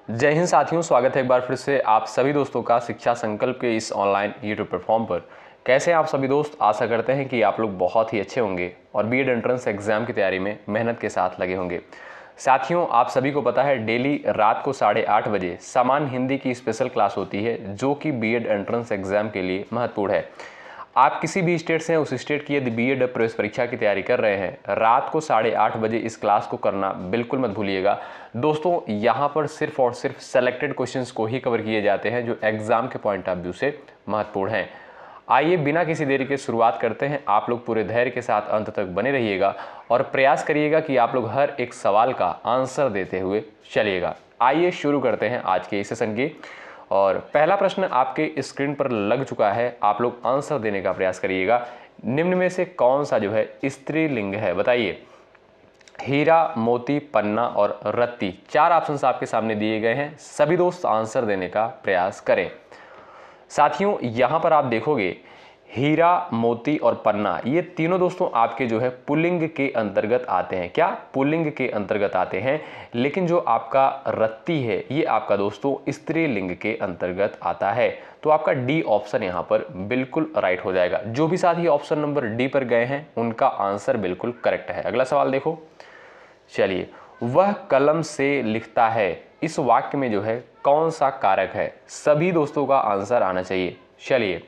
जय हिंद साथियों, स्वागत है एक बार फिर से आप सभी दोस्तों का शिक्षा संकल्प के इस ऑनलाइन यूट्यूब प्लेटफॉर्म पर। कैसे हैं आप सभी दोस्त? आशा करते हैं कि आप लोग बहुत ही अच्छे होंगे और बीएड एंट्रेंस एग्जाम की तैयारी में मेहनत के साथ लगे होंगे। साथियों, आप सभी को पता है डेली रात को 8:30 बजे सामान्य हिंदी की स्पेशल क्लास होती है जो कि बीएड एंट्रेंस एग्जाम के लिए महत्वपूर्ण है। आप किसी भी स्टेट से हैं, उस स्टेट की यदि बीएड प्रवेश परीक्षा की तैयारी कर रहे हैं, रात को 8:30 बजे इस क्लास को करना बिल्कुल मत भूलिएगा। दोस्तों, यहाँ पर सिर्फ और सिर्फ सेलेक्टेड क्वेश्चंस को ही कवर किए जाते हैं जो एग्जाम के पॉइंट ऑफ व्यू से महत्वपूर्ण हैं। आइए बिना किसी देरी के शुरुआत करते हैं। आप लोग पूरे धैर्य के साथ अंत तक बने रहिएगा और प्रयास करिएगा कि आप लोग हर एक सवाल का आंसर देते हुए चलिएगा। आइए शुरू करते हैं आज के इस सेशन की। और पहला प्रश्न आपके स्क्रीन पर लग चुका है, आप लोग आंसर देने का प्रयास करिएगा। निम्न में से कौन सा जो है स्त्रीलिंग है? बताइए। हीरा, मोती, पन्ना और रत्ती, 4 ऑप्शंस आपके सामने दिए गए हैं। सभी दोस्त आंसर देने का प्रयास करें। साथियों, यहां पर आप देखोगे हीरा, मोती और पन्ना, ये तीनों दोस्तों आपके जो है पुल्लिंग के अंतर्गत आते हैं। क्या? पुल्लिंग के अंतर्गत आते हैं। लेकिन जो आपका रत्ती है ये आपका दोस्तों स्त्रीलिंग के अंतर्गत आता है। तो आपका डी ऑप्शन यहां पर बिल्कुल राइट हो जाएगा। जो भी साथी ऑप्शन नंबर डी पर गए हैं उनका आंसर बिल्कुल करेक्ट है। अगला सवाल देखो। चलिए, वह कलम से लिखता है, इस वाक्य में जो है कौन सा कारक है? सभी दोस्तों का आंसर आना चाहिए। चलिए,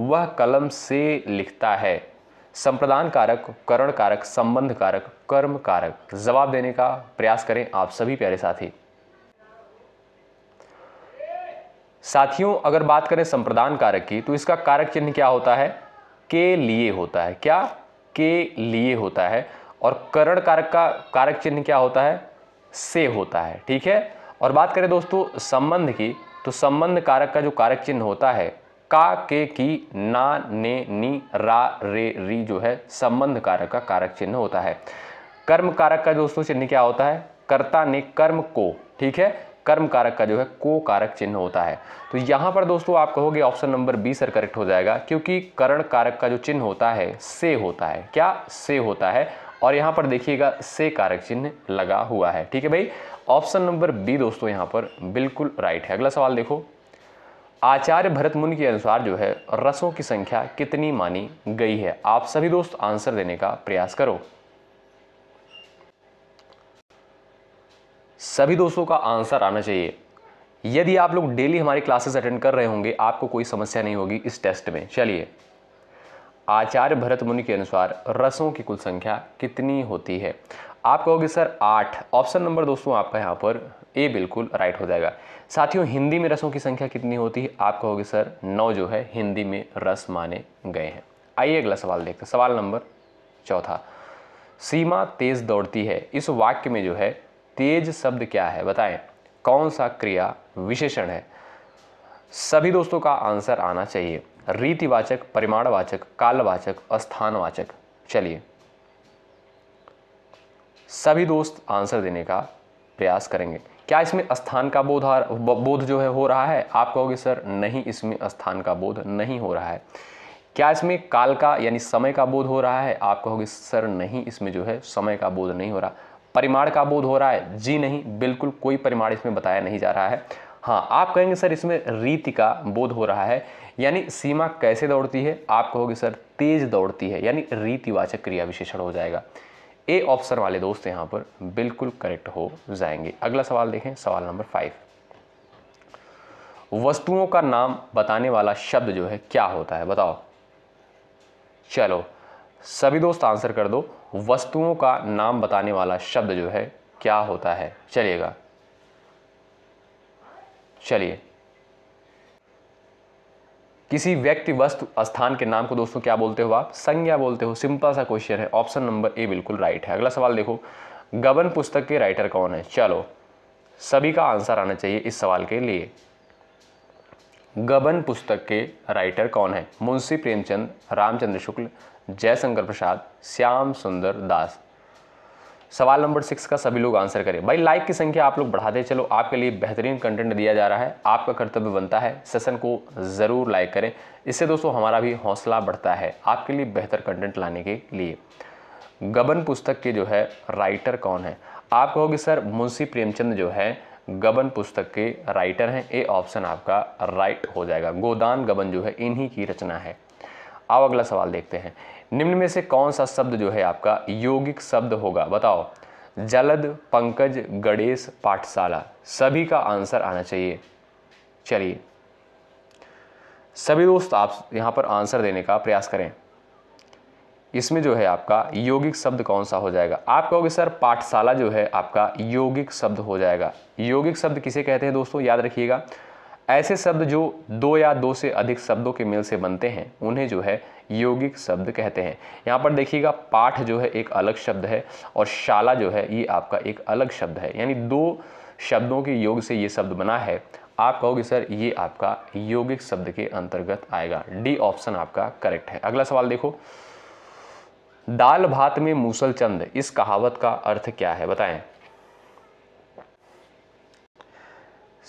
वह कलम से लिखता है, संप्रदान कारक, करण कारक, संबंध कारक, कर्म कारक। जवाब देने का प्रयास करें आप सभी प्यारे साथी। साथियों, अगर बात करें संप्रदान कारक की तो इसका कारक चिन्ह क्या होता है? के लिए होता है। क्या? के लिए होता है। और करण कारक का कारक चिन्ह क्या होता है? से होता है। ठीक है। और बात करें दोस्तों संबंध की तो संबंध कारक का जो कारक चिन्ह होता है का, के, की, ना, ने, नी, रा, रे, री जो है संबंध कारक का कारक चिन्ह होता है। कर्म कारक का दोस्तों चिन्ह क्या होता है? कर्ता ने कर्म को। ठीक है। कर्म कारक का जो है को कारक चिन्ह होता है। तो यहां पर दोस्तों आप कहोगे option number B sir correct हो जाएगा, क्योंकि करण कारक का जो चिन्ह होता है से होता है। क्या? से होता है। और यहां पर देखिएगा से कारक चिन्ह लगा हुआ है। ठीक है भाई, ऑप्शन नंबर बी दोस्तों यहां पर बिल्कुल राइट है। अगला सवाल देखो। आचार्य भरत मुनि के अनुसार जो है रसों की संख्या कितनी मानी गई है? आप सभी दोस्त आंसर देने का प्रयास करो। सभी दोस्तों का आंसर आना चाहिए। यदि आप लोग डेली हमारी क्लासेस अटेंड कर रहे होंगे आपको कोई समस्या नहीं होगी इस टेस्ट में। चलिए, आचार्य भरत मुनि के अनुसार रसों की कुल संख्या कितनी होती है? आप कहोगे सर 8। ऑप्शन नंबर दोस्तों आपका यहाँ पर ए बिल्कुल राइट हो जाएगा। साथियों, हिंदी में रसों की संख्या कितनी होती है? आप कहोगे सर 9 जो है हिंदी में रस माने गए हैं। आइए अगला सवाल देखते हैं। सवाल नंबर चौथा। सीमा तेज दौड़ती है, इस वाक्य में जो है तेज शब्द क्या है? बताएं। कौन सा क्रिया विशेषण है? सभी दोस्तों का आंसर आना चाहिए। रीतिवाचक, परिमाणवाचक, कालवाचक, स्थानवाचक। चलिए, सभी दोस्त आंसर देने का प्रयास करेंगे। क्या इसमें स्थान का बोध जो है हो रहा है? आप कहोगे सर नहीं, इसमें स्थान का बोध नहीं हो रहा है। क्या इसमें काल का यानी समय का बोध हो रहा है? आप कहोगे सर नहीं, इसमें जो है समय का बोध नहीं हो रहा। परिमाण का बोध हो रहा है? जी नहीं, बिल्कुल कोई परिमाण इसमें बताया नहीं जा रहा है। हाँ, आप कहेंगे सर इसमें रीति का बोध हो रहा है, यानी सीमा कैसे दौड़ती है? आप कहोगे सर तेज दौड़ती है, यानी रीतिवाचक क्रिया विशेषण हो जाएगा। ए ऑप्शन वाले दोस्त यहाँ पर बिल्कुल करेक्ट हो जाएंगे। अगला सवाल देखें, सवाल नंबर 5। वस्तुओं का नाम बताने वाला शब्द जो है क्या होता है? बताओ। चलो, सभी दोस्त आंसर कर दो। वस्तुओं का नाम बताने वाला शब्द जो है क्या होता है? चलिए, किसी व्यक्ति, वस्तु, स्थान के नाम को दोस्तों क्या बोलते हो आप? संज्ञा बोलते हो। सिंपल सा क्वेश्चन है। ऑप्शन नंबर ए बिल्कुल राइट है। अगला सवाल देखो। गबन पुस्तक के राइटर कौन है? चलो, सभी का आंसर आना चाहिए इस सवाल के लिए। गबन पुस्तक के राइटर कौन है? मुंशी प्रेमचंद, रामचंद्र शुक्ल, जयशंकर प्रसाद, श्याम सुंदर दास। सवाल नंबर 6 का सभी लोग आंसर करें। भाई लाइक की संख्या आप लोग बढ़ाते चलो, आपके लिए बेहतरीन कंटेंट दिया जा रहा है। आपका कर्तव्य बनता है सेशन को ज़रूर लाइक करें। इससे दोस्तों हमारा भी हौसला बढ़ता है आपके लिए बेहतर कंटेंट लाने के लिए। गबन पुस्तक के जो है राइटर कौन है? आप कहोगे सर मुंशी प्रेमचंद जो है गबन पुस्तक के राइटर हैं। ए ऑप्शन आपका राइट हो जाएगा। गोदान गबन जो है इन्हीं की रचना है। आओ अगला सवाल देखते हैं। निम्न में से कौन सा शब्द जो है आपका यौगिक शब्द होगा, बताओ। जलद, पंकज, गणेश, पाठशाला, सभी का आंसर आना चाहिए। चलिए सभी दोस्त आप यहां पर आंसर देने का प्रयास करें। इसमें जो है आपका यौगिक शब्द कौन सा हो जाएगा। आप कहोगे सर पाठशाला जो है आपका यौगिक शब्द हो जाएगा। यौगिक शब्द किसे कहते हैं दोस्तों, याद रखिएगा। ऐसे शब्द जो दो या दो से अधिक शब्दों के मेल से बनते हैं उन्हें जो है यौगिक शब्द कहते हैं। यहाँ पर देखिएगा पाठ जो है एक अलग शब्द है और शाला जो है ये आपका एक अलग शब्द है, यानी दो शब्दों के योग से ये शब्द बना है। आप कहोगे सर ये आपका यौगिक शब्द के अंतर्गत आएगा। डी ऑप्शन आपका करेक्ट है। अगला सवाल देखो। दाल भात में मूसल चंद, इस कहावत का अर्थ क्या है, बताएं।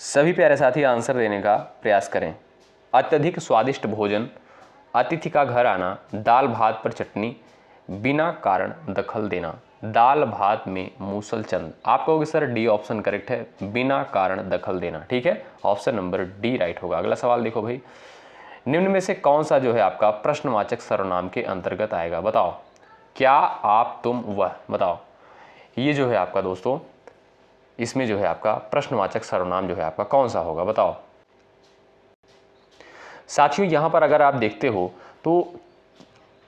सभी प्यारे साथी आंसर देने का प्रयास करें। अत्यधिक स्वादिष्ट भोजन, अतिथि का घर आना, दाल भात पर चटनी, बिना कारण दखल देना। दाल भात में मूसल चंद, आप कहोगे सर डी ऑप्शन करेक्ट है, बिना कारण दखल देना। ठीक है, ऑप्शन नंबर डी राइट होगा। अगला सवाल देखो भाई। निम्न में से कौन सा जो है आपका प्रश्नवाचक सर्वनाम के अंतर्गत आएगा, बताओ। क्या, आप, तुम, वह, बताओ। ये जो है आपका दोस्तों इसमें जो है आपका प्रश्नवाचक सर्वनाम जो है आपका कौन सा होगा, बताओ। साथियों यहां पर अगर आप देखते हो तो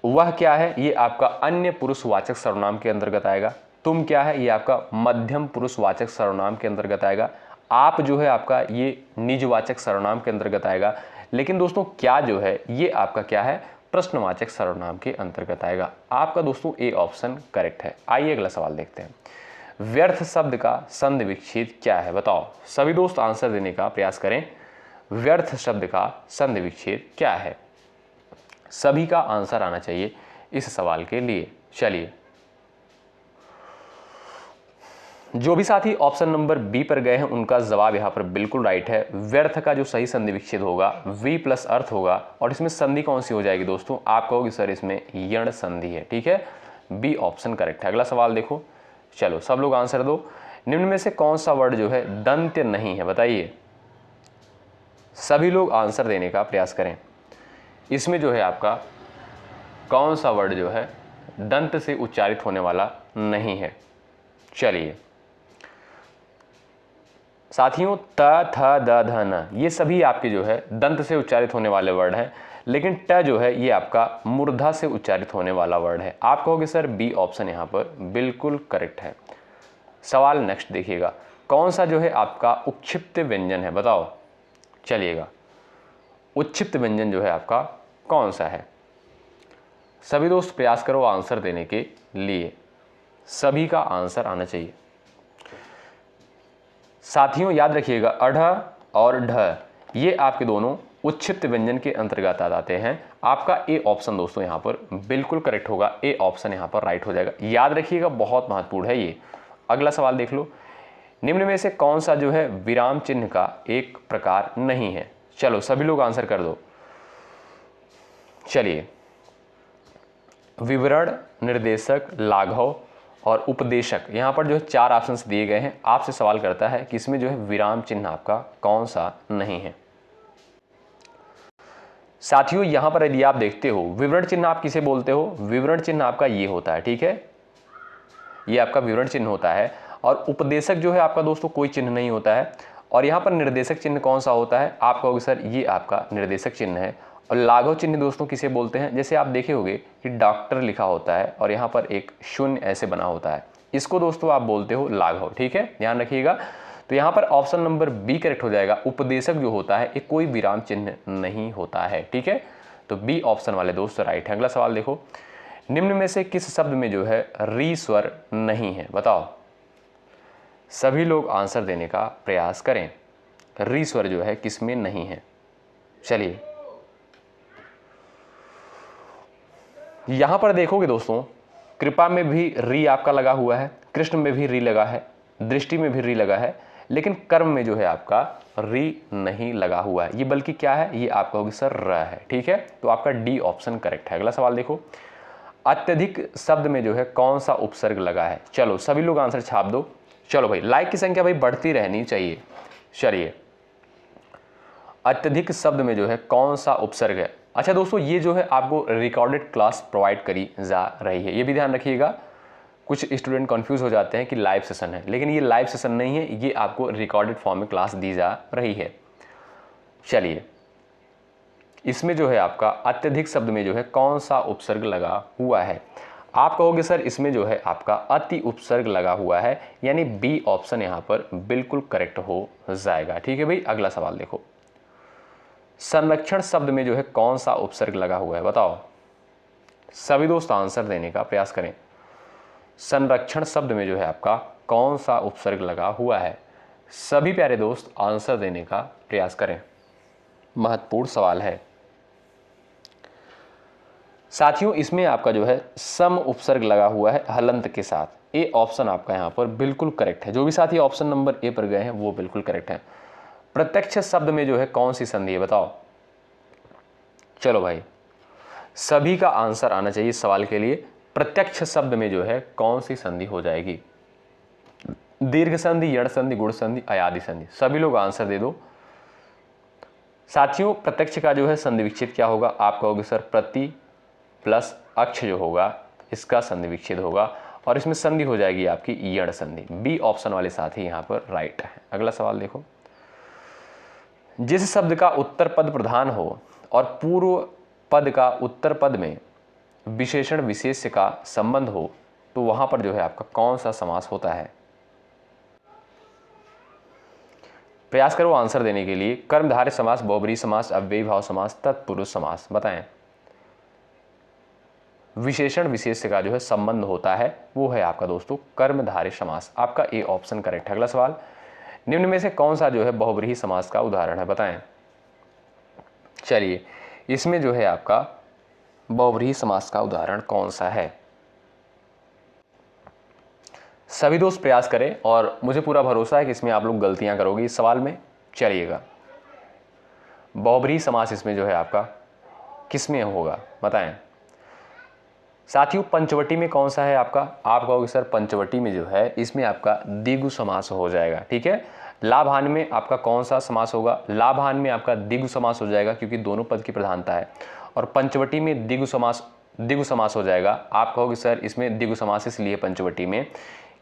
वह क्या है, ये आपका अन्य पुरुषवाचक सर्वनाम के अंतर्गत आएगा। तुम क्या है, ये आपका मध्यम पुरुषवाचक सर्वनाम के अंतर्गत आएगा। आप जो है आपका ये निजवाचक सर्वनाम के अंतर्गत आएगा। लेकिन दोस्तों क्या जो है ये आपका क्या है, प्रश्नवाचक सर्वनाम के अंतर्गत आएगा। आपका दोस्तों ए ऑप्शन करेक्ट है। आइए अगला सवाल देखते हैं। व्यर्थ शब्द का संधि विच्छेद क्या है, बताओ। सभी दोस्त आंसर देने का प्रयास करें। व्यर्थ शब्द का संधि विच्छेद क्या है। सभी का आंसर आना चाहिए इस सवाल के लिए। चलिए जो भी साथी ऑप्शन नंबर बी पर गए हैं उनका जवाब यहाँ पर बिल्कुल राइट है। व्यर्थ का जो सही संधि विच्छेद होगा वी प्लस अर्थ होगा। और इसमें संधि कौन सी हो जाएगी दोस्तों, आप कहोगे सर इसमें यण संधि है। ठीक है, बी ऑप्शन करेक्ट है। अगला सवाल देखो। चलो सब लोग आंसर दो। निम्न में से कौन सा वर्ड जो है दंत्य नहीं है, बताइए। सभी लोग आंसर देने का प्रयास करें। इसमें जो है आपका कौन सा वर्ड जो है दंत से उच्चारित होने वाला नहीं है। चलिए साथियों त, थ, द, ध, न ये सभी आपके जो है दंत से उच्चारित होने वाले वर्ड हैं। लेकिन ट जो है ये आपका मूर्धा से उच्चारित होने वाला वर्ड है। आप कहोगे सर बी ऑप्शन यहाँ पर बिल्कुल करेक्ट है। सवाल नेक्स्ट देखिएगा। कौन सा जो है आपका उक्षिप्त व्यंजन है, बताओ। चलिएगा उक्षिप्त व्यंजन जो है आपका कौन सा है। सभी दोस्त प्रयास करो आंसर देने के लिए। सभी का आंसर आना चाहिए। साथियों याद रखिएगा अढ़ और ढ ये आपके दोनों उच्छिप्त व्यंजन के अंतर्गत आ जाते हैं। आपका ए ऑप्शन दोस्तों यहाँ पर बिल्कुल करेक्ट होगा। ए ऑप्शन यहाँ पर राइट हो जाएगा। याद रखिएगा बहुत महत्वपूर्ण है ये। अगला सवाल देख लो। निम्न में से कौन सा जो है विराम चिन्ह का एक प्रकार नहीं है। चलो सभी लोग आंसर कर दो। चलिए विवरण, निर्देशक, लाघव और उपदेशक, यहाँ पर जो है 4 ऑप्शंस दिए गए हैं। आपसे सवाल करता है कि इसमें जो है विराम चिन्ह आपका कौन सा नहीं है। साथियों यहाँ पर यदि आप देखते हो विवरण चिन्ह आप किसे बोलते हो, विवरण चिन्ह आपका ये होता है। ठीक है, ये आपका विवरण चिन्ह होता है। और उपदेशक जो है आपका दोस्तों कोई चिन्ह नहीं होता है। और यहाँ पर निर्देशक चिन्ह कौन सा होता है, आप कहोगे सर ये आपका निर्देशक चिन्ह है। और लाघव चिन्ह दोस्तों किसे बोलते हैं, जैसे आप देखे होंगे कि डॉक्टर लिखा होता है और यहाँ पर एक शून्य ऐसे बना होता है, इसको दोस्तों आप बोलते हो लाघव। ठीक है, ध्यान रखिएगा। तो यहाँ पर ऑप्शन नंबर बी करेक्ट हो जाएगा। उपदेशक जो होता है ये कोई विराम चिन्ह नहीं होता है। ठीक है, तो बी ऑप्शन वाले दोस्त राइट है। अगला सवाल देखो। निम्न में से किस शब्द में जो है री स्वर नहीं है, बताओ। सभी लोग आंसर देने का प्रयास करें। री स्वर जो है किस में नहीं है। चलिए यहां पर देखोगे दोस्तों कृपा में भी री आपका लगा हुआ है, कृष्ण में भी री लगा है, दृष्टि में भी री लगा है, लेकिन कर्म में जो है आपका री नहीं लगा हुआ है। ये बल्कि क्या है, ये आपका होगी सर र है। ठीक है, तो आपका डी ऑप्शन करेक्ट है। अगला सवाल देखो। अत्यधिक शब्द में जो है कौन सा उपसर्ग लगा है। चलो सभी लोग आंसर छाप दो। चलो भाई, लाइक की संख्या भाई बढ़ती रहनी चाहिए। चलिए, अत्यधिक शब्द में जो है कौन सा उपसर्ग है? अच्छा दोस्तों, ये जो है आपको रिकॉर्डेड क्लास प्रोवाइड करी जा रही है, ये भी ध्यान रखिएगा। कुछ स्टूडेंट कंफ्यूज हो जाते हैं कि लाइव सेशन है, लेकिन ये लाइव सेशन नहीं है, ये आपको रिकॉर्डेड फॉर्म में क्लास दी जा रही है। चलिए, इसमें जो है आपका अत्यधिक शब्द में जो है कौन सा उपसर्ग लगा हुआ है? आप कहोगे सर इसमें जो है आपका अति उपसर्ग लगा हुआ है, यानी बी ऑप्शन यहां पर बिल्कुल करेक्ट हो जाएगा। ठीक है भाई, अगला सवाल देखो। संरक्षण शब्द में जो है कौन सा उपसर्ग लगा हुआ है? बताओ, सभी दोस्त आंसर देने का प्रयास करें। संरक्षण शब्द में जो है आपका कौन सा उपसर्ग लगा हुआ है? सभी प्यारे दोस्त आंसर देने का प्रयास करें, महत्वपूर्ण सवाल है साथियों। इसमें आपका जो है सम उपसर्ग लगा हुआ है हलंत के साथ। ए ऑप्शन आपका यहां पर बिल्कुल करेक्ट है। जो भी साथी ऑप्शन नंबर ए पर गए हैं वो बिल्कुल करेक्ट है। प्रत्यक्ष शब्द में जो है कौन सी संधि है? बताओ। चलो भाई, सभी का आंसर आना चाहिए इस सवाल के लिए। प्रत्यक्ष शब्द में जो है कौन सी संधि हो जाएगी? दीर्घ संधि, यण संधि, गुण संधि, अयादि संधि। सभी लोग आंसर दे दो साथियों। प्रत्यक्ष का जो है संधि विच्छेद क्या होगा? आप कहोगे सर प्रति प्लस अक्ष जो होगा इसका संधि विच्छेद होगा, और इसमें संधि हो जाएगी आपकी यण संधि। बी ऑप्शन वाले साथी यहां पर राइट है। अगला सवाल देखो। जिस शब्द का उत्तर पद प्रधान हो और पूर्व पद का उत्तर पद में विशेषण विशेष्य का संबंध हो, तो वहां पर जो है आपका कौन सा समास होता है? प्रयास करो आंसर देने के लिए। कर्मधारय समास, बहुब्रीहि समास, अव्ययी भाव समास, तत्पुरुष समास। बताएं। विशेषण विशेष्य का जो है संबंध होता है वो है आपका दोस्तों कर्मधारय समास। आपका ए ऑप्शन करेक्ट है। अगला सवाल, निम्न में से कौन सा जो है बहुब्रीहि समास का उदाहरण है? बताएं। चलिए, इसमें जो है आपका बहुब्रीहि समास का उदाहरण कौन सा है? सभी दोस्त प्रयास करें, और मुझे पूरा भरोसा है कि इसमें आप लोग गलतियां करोगे इस सवाल में। चलिएगा, बहुब्रीहि समास इसमें जो है आपका किसमें होगा? बताएं साथियों। पंचवटी में कौन सा है आपका? आप कहोगे सर पंचवटी में जो है इसमें आपका द्विगु समास हो जाएगा। ठीक है। लाभान में आपका कौन सा समास होगा? लाभान में आपका द्विगु समास हो जाएगा, क्योंकि दोनों पद की प्रधानता है। और पंचवटी में द्विगु समास हो जाएगा। आप कहोगे सर इसमें द्विगु समास इसलिए पंचवटी में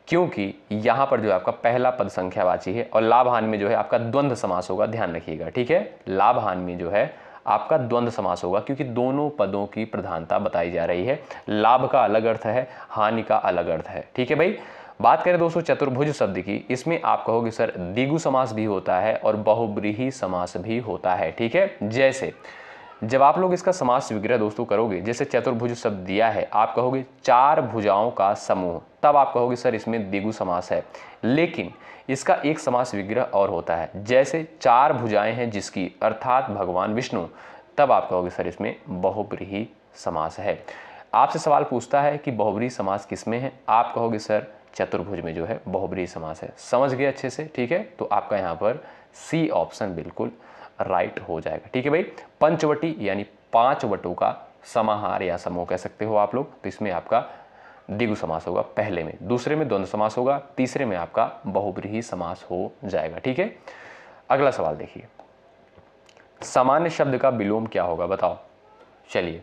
क्योंकि यहां पर जो है आपका पहला पद संख्यावाची है, और लाभान में जो है आपका द्वंद्व समास होगा। ध्यान रखिएगा। ठीक है, लाभान में जो है आपका द्वंद्व समास होगा, क्योंकि दोनों पदों की प्रधानता बताई जा रही है। लाभ का अलग अर्थ है, हानि का अलग अर्थ है। ठीक है भाई। बात करें दोस्तों चतुर्भुज शब्द की, इसमें आप कहोगे सर द्विगु समास भी होता है और बहुब्रीहि समास भी होता है। ठीक है, जैसे जब आप लोग इसका समास विग्रह दोस्तों करोगे, जैसे चतुर्भुज शब्द दिया है, आप कहोगे चार भुजाओं का समूह, तब आप कहोगे सर इसमें द्विगु समास है। लेकिन इसका एक समास विग्रह और होता है, जैसे चार भुजाएं हैं जिसकी, अर्थात भगवान विष्णु, तब आप कहोगे सर इसमें बहुब्रीहि समास है। आपसे सवाल पूछता है कि बहुब्रीहि समास किसमें है? आप कहोगे सर चतुर्भुज में जो है बहुब्रीहि समास है। समझ गए अच्छे से? ठीक है, तो आपका यहाँ पर सी ऑप्शन बिल्कुल राइट हो जाएगा। ठीक है भाई। पंचवटी यानी पांच वटों का समाहार या समूह कह सकते हो आप लोग। तो इसमें आपका द्विगु समास होगा पहले में, दूसरे में द्वंद्व समास होगा, तीसरे में आपका बहुब्रीहि समास हो जाएगा। ठीक है। अगला सवाल देखिए, सामान्य शब्द का विलोम क्या होगा? बताओ। चलिए,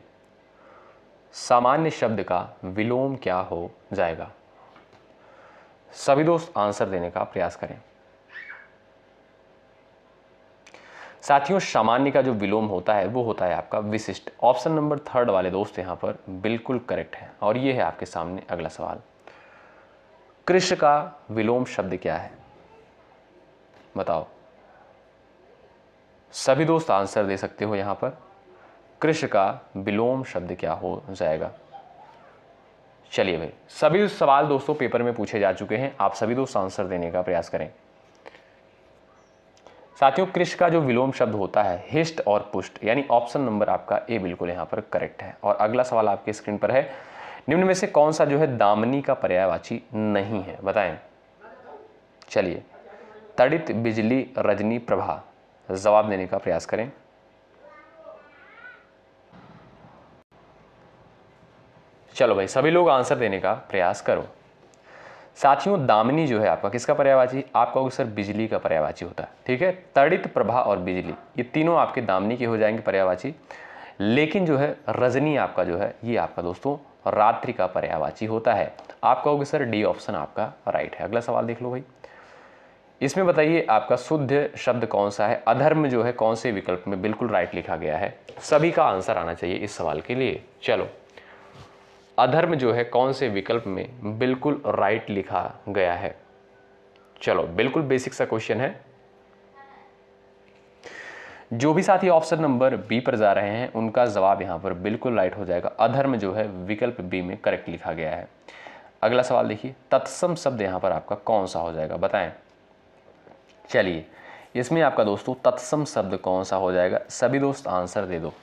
सामान्य शब्द का विलोम क्या हो जाएगा? सभी दोस्त आंसर देने का प्रयास करें। साथियों, सामान्य का जो विलोम होता है वो होता है आपका विशिष्ट। ऑप्शन नंबर थर्ड वाले दोस्त यहां पर बिल्कुल करेक्ट है। और ये है आपके सामने अगला सवाल, कृष्ण का विलोम शब्द क्या है? बताओ। सभी दोस्त आंसर दे सकते हो यहां पर। कृष्ण का विलोम शब्द क्या हो जाएगा? चलिए भाई, सभी सवाल दोस्तों पेपर में पूछे जा चुके हैं, आप सभी दोस्त आंसर देने का प्रयास करें। साथियों, कृष्ण का जो विलोम शब्द होता है हिष्ट और पुष्ट, यानी ऑप्शन नंबर आपका ए बिल्कुल यहां पर करेक्ट है। और अगला सवाल आपके स्क्रीन पर है, निम्न में से कौन सा जो है दामिनी का पर्यायवाची नहीं है? बताएं। चलिए, तड़ित, बिजली, रजनी, प्रभा। जवाब देने का प्रयास करें। चलो भाई, सभी लोग आंसर देने का प्रयास करो। साथियों दामिनी जो है आपका किसका पर्यायवाची, आप कहोगे सर बिजली का पर्यायवाची होता है, ठीक है। तड़ित, प्रभा और बिजली ये तीनों आपके दामिनी के हो जाएंगे पर्यायवाची। लेकिन जो है रजनी आपका जो है ये आपका दोस्तों रात्रि का पर्यायवाची होता है। आप कहोगे सर डी ऑप्शन आपका राइट है। अगला सवाल देख लो भाई, इसमें बताइए आपका शुद्ध शब्द कौन सा है। अधर्म जो है कौन से विकल्प में, बिल्कुल राइट लिखा गया है। सभी का आंसर आना चाहिए इस सवाल के लिए। चलो, अधर्म जो है कौन से विकल्प में, बिल्कुल राइट लिखा गया है। चलो, बिल्कुल बेसिक सा क्वेश्चन है। जो भी साथी ऑप्शन नंबर बी पर जा रहे हैं उनका जवाब यहां पर बिल्कुल राइट हो जाएगा। अधर्म जो है विकल्प बी में करेक्ट लिखा गया है। अगला सवाल देखिए, तत्सम शब्द यहां पर आपका कौन सा हो जाएगा, बताएं। चलिए, इसमें आपका दोस्तों तत्सम शब्द कौन सा हो जाएगा, सभी दोस्त आंसर दे दो।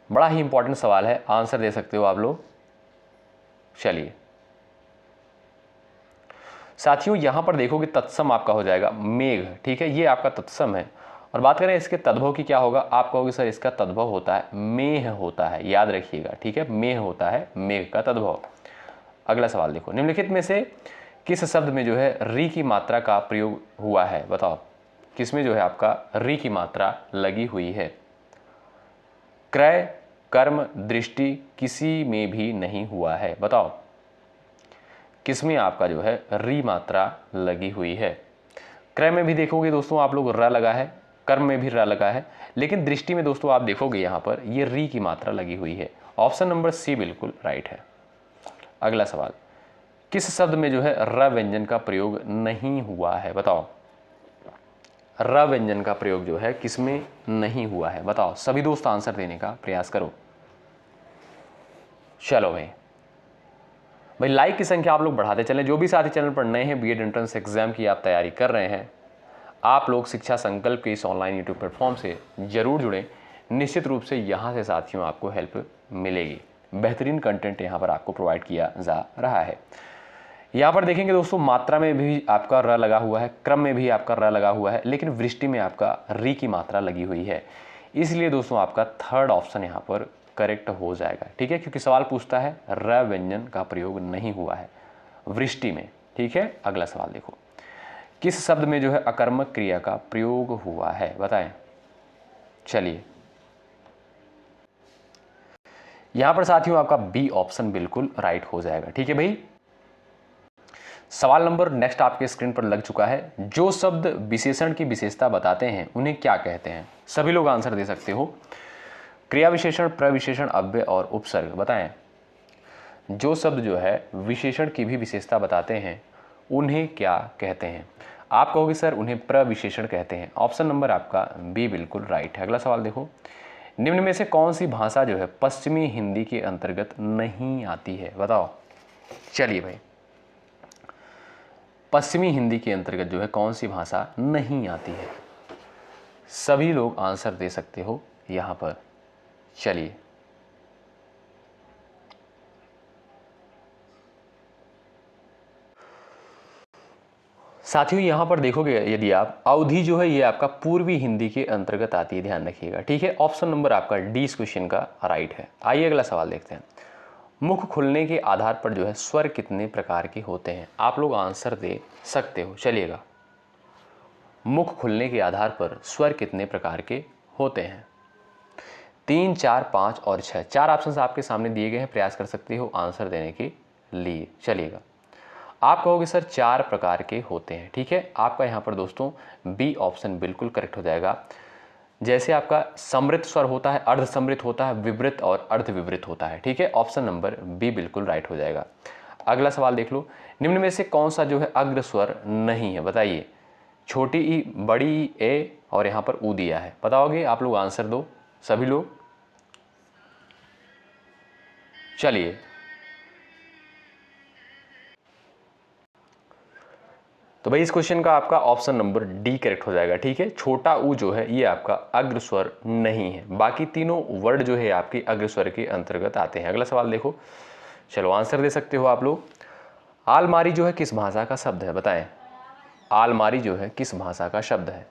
बड़ा ही इंपॉर्टेंट सवाल है, आंसर दे सकते हो आप लोग। चलिए साथियों, यहां पर देखोगे तत्सम आपका हो जाएगा मेघ, ठीक है, ये आपका तत्सम है। और बात करें इसके तद्भव की, क्या होगा, आप कहोगे सर इसका तद्भव होता है मेह होता है, याद रखिएगा, ठीक है, मेह होता है मेघ का तद्भव। अगला सवाल देखो, निम्नलिखित में से किस शब्द में जो है री की मात्रा का प्रयोग हुआ है, बताओ। किसमें जो है आपका री की मात्रा लगी हुई है। क्रय, कर्म, दृष्टि किसी में भी नहीं हुआ है, बताओ किसमें आपका जो है री मात्रा लगी हुई है। क्रय में भी देखोगे दोस्तों आप लोग र लगा है, कर्म में भी र लगा है, लेकिन दृष्टि में दोस्तों आप देखोगे यहां पर ये री की मात्रा लगी हुई है। ऑप्शन नंबर सी बिल्कुल राइट है। अगला सवाल, किस शब्द में जो है र व्यंजन का प्रयोग नहीं हुआ है, बताओ। र व्यंजन का प्रयोग जो है किसमें नहीं हुआ है, बताओ। सभी दोस्त आंसर देने का प्रयास करो। चलो भाई लाइक की संख्या आप लोग बढ़ाते चलें। जो भी साथी चैनल पर नए हैं, बीएड एंट्रेंस एग्जाम की आप तैयारी कर रहे हैं, आप लोग शिक्षा संकल्प के इस ऑनलाइन यूट्यूब प्लेटफॉर्म से जरूर जुड़ें। निश्चित रूप से यहाँ से साथियों आपको हेल्प मिलेगी। बेहतरीन कंटेंट यहाँ पर आपको प्रोवाइड किया जा रहा है। यहाँ पर देखेंगे दोस्तों, मात्रा में भी आपका र लगा हुआ है, क्रम में भी आपका र लगा हुआ है, लेकिन वृष्टि में आपका री की मात्रा लगी हुई है। इसलिए दोस्तों आपका थर्ड ऑप्शन यहाँ पर करेक्ट हो जाएगा, ठीक है, क्योंकि सवाल पूछता है र व्यंजन का प्रयोग नहीं हुआ है वृष्टि में, ठीक है। अगला सवाल देखो, किस शब्द में जो है अकर्मक क्रिया का प्रयोग हुआ है, बताएं। चलिए, यहां पर साथियों आपका बी ऑप्शन बिल्कुल राइट हो जाएगा, ठीक है भाई। सवाल नंबर नेक्स्ट आपके स्क्रीन पर लग चुका है। जो शब्द विशेषण की विशेषता बताते हैं उन्हें क्या कहते हैं, सभी लोग आंसर दे सकते हो। क्रिया विशेषण, प्रविशेषण, अव्यय और उपसर्ग, बताएं। जो शब्द जो है विशेषण की भी विशेषता बताते हैं उन्हें क्या कहते हैं। आप कहोगे सर उन्हें प्रविशेषण कहते हैं। ऑप्शन नंबर आपका बी बिल्कुल राइट है। अगला सवाल देखो, निम्न में से कौन सी भाषा जो है पश्चिमी हिंदी के अंतर्गत नहीं आती है, बताओ। चलिए भाई, पश्चिमी हिंदी के अंतर्गत जो है कौन सी भाषा नहीं आती है, सभी लोग आंसर दे सकते हो यहां पर। चलिए, साथियों यहां पर देखोगे यदि आप, अवधि जो है ये आपका पूर्वी हिंदी के अंतर्गत आती है, ध्यान रखिएगा, ठीक है। ऑप्शन नंबर आपका डी इस क्वेश्चन का राइट है। आइए अगला सवाल देखते हैं। मुख खुलने के आधार पर जो है स्वर कितने प्रकार के होते हैं, आप लोग आंसर दे सकते हो। चलिएगा, मुख खुलने के आधार पर स्वर कितने प्रकार के होते हैं। 3, 4, 5 और 6, 4 ऑप्शन आपके सामने दिए गए हैं, प्रयास कर सकते हो आंसर देने के लिए। चलिएगा, आप कहोगे सर 4 प्रकार के होते हैं, ठीक है। आपका यहाँ पर दोस्तों बी ऑप्शन बिल्कुल करेक्ट हो जाएगा। जैसे आपका समृत स्वर होता है, अर्ध समृत होता है, विवृत और अर्ध विवृत होता है, ठीक है। ऑप्शन नंबर बी बिल्कुल राइट हो जाएगा। अगला सवाल देख लो, निम्न में से कौन सा जो है अग्र स्वर नहीं है, बताइए। छोटी ई, बड़ी ई, ए और यहाँ पर ऊ दिया है, बताओगे आप लोग आंसर दो सभी लोग। चलिए, तो भाई इस क्वेश्चन का आपका ऑप्शन नंबर डी करेक्ट हो जाएगा, ठीक है। छोटा ऊ जो है ये आपका अग्र स्वर नहीं है, बाकी तीनों वर्ड जो है आपके अग्र स्वर के अंतर्गत आते हैं। अगला सवाल देखो, चलो आंसर दे सकते हो आप लोग। आलमारी जो है किस भाषा का शब्द है, बताएं। आलमारी जो है किस भाषा का शब्द है।